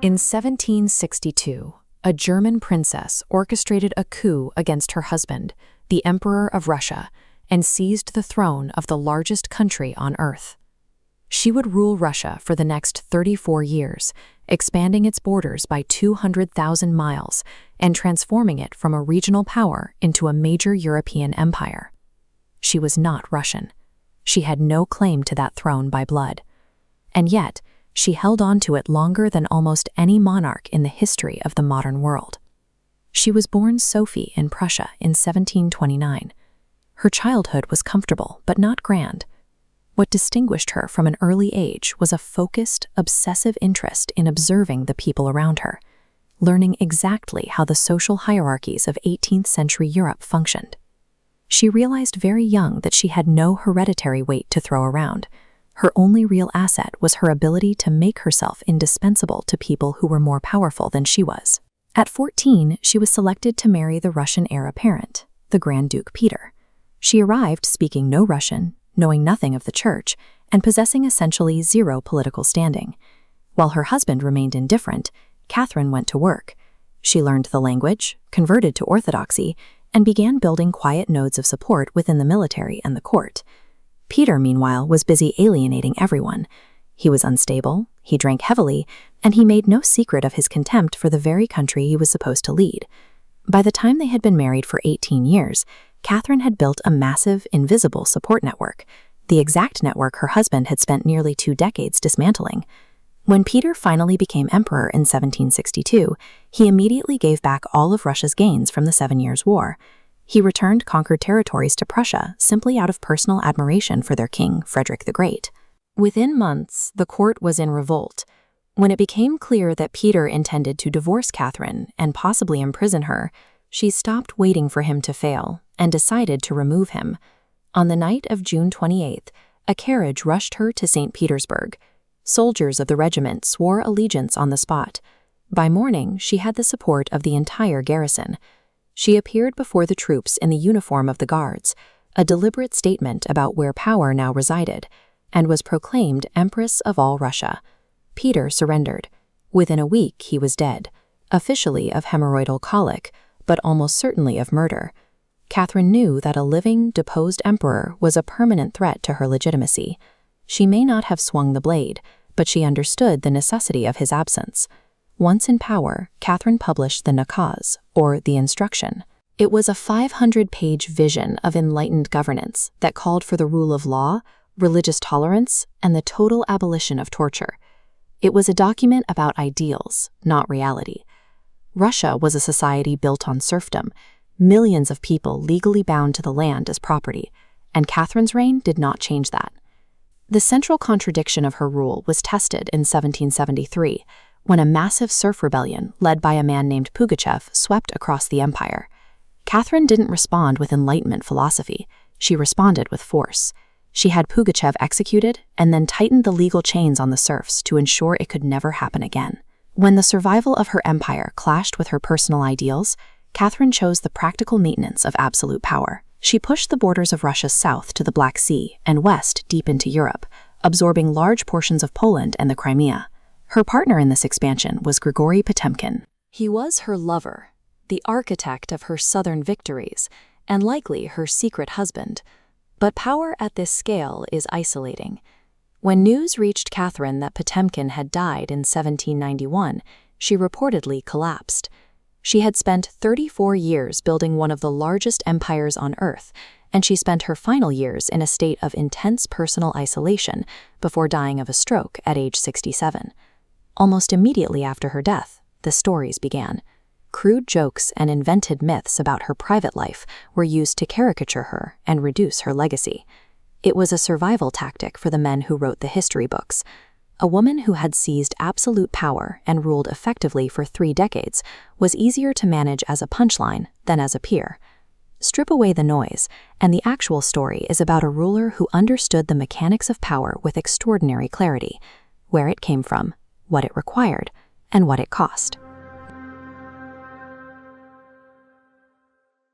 In 1762, a German princess orchestrated a coup against her husband, the Emperor of Russia, and seized the throne of the largest country on earth. She would rule Russia for the next 34 years, expanding its borders by 200,000 miles and transforming it from a regional power into a major European empire. She was not Russian. She had no claim to that throne by blood. And yet, she held on to it longer than almost any monarch in the history of the modern world. She was born Sophie in Prussia in 1729. Her childhood was comfortable but not grand. What distinguished her from an early age was a focused, obsessive interest in observing the people around her, learning exactly how the social hierarchies of 18th century Europe functioned. She realized very young that she had no hereditary weight to throw around. Her only real asset was her ability to make herself indispensable to people who were more powerful than she was. At 14, she was selected to marry the Russian heir apparent, the Grand Duke Peter. She arrived speaking no Russian, knowing nothing of the church, and possessing essentially zero political standing. While her husband remained indifferent, Catherine went to work. She learned the language, converted to Orthodoxy, and began building quiet nodes of support within the military and the court. Peter, meanwhile, was busy alienating everyone. He was unstable, he drank heavily, and he made no secret of his contempt for the very country he was supposed to lead. By the time they had been married for 18 years, Catherine had built a massive, invisible support network, the exact network her husband had spent nearly 2 decades dismantling. When Peter finally became emperor in 1762, he immediately gave back all of Russia's gains from the 7 Years' War. He returned conquered territories to Prussia simply out of personal admiration for their king, Frederick the Great. Within months, the court was in revolt. When it became clear that Peter intended to divorce Catherine and possibly imprison her, she stopped waiting for him to fail and decided to remove him. On the night of June 28th, a carriage rushed her to St. Petersburg. Soldiers of the regiment swore allegiance on the spot. By morning, she had the support of the entire garrison. She appeared before the troops in the uniform of the guards, a deliberate statement about where power now resided, and was proclaimed Empress of all Russia. Peter surrendered. Within a week, he was dead, officially of hemorrhoidal colic, but almost certainly of murder. Catherine knew that a living, deposed emperor was a permanent threat to her legitimacy. She may not have swung the blade, but she understood the necessity of his absence. Once in power, Catherine published the Nakaz, or the Instruction. It was a 500-page vision of enlightened governance that called for the rule of law, religious tolerance, and the total abolition of torture. It was a document about ideals, not reality. Russia was a society built on serfdom, millions of people legally bound to the land as property, and Catherine's reign did not change that. The central contradiction of her rule was tested in 1773, when a massive serf rebellion led by a man named Pugachev swept across the empire. Catherine didn't respond with Enlightenment philosophy. She responded with force. She had Pugachev executed and then tightened the legal chains on the serfs to ensure it could never happen again. When the survival of her empire clashed with her personal ideals, Catherine chose the practical maintenance of absolute power. She pushed the borders of Russia south to the Black Sea and west deep into Europe, absorbing large portions of Poland and the Crimea. Her partner in this expansion was Grigory Potemkin. He was her lover, the architect of her southern victories, and likely her secret husband. But power at this scale is isolating. When news reached Catherine that Potemkin had died in 1791, she reportedly collapsed. She had spent 34 years building one of the largest empires on earth, and she spent her final years in a state of intense personal isolation before dying of a stroke at age 67. Almost immediately after her death, the stories began. Crude jokes and invented myths about her private life were used to caricature her and reduce her legacy. It was a survival tactic for the men who wrote the history books. A woman who had seized absolute power and ruled effectively for 3 decades was easier to manage as a punchline than as a peer. Strip away the noise, and the actual story is about a ruler who understood the mechanics of power with extraordinary clarity, where it came from, what it required, and what it cost.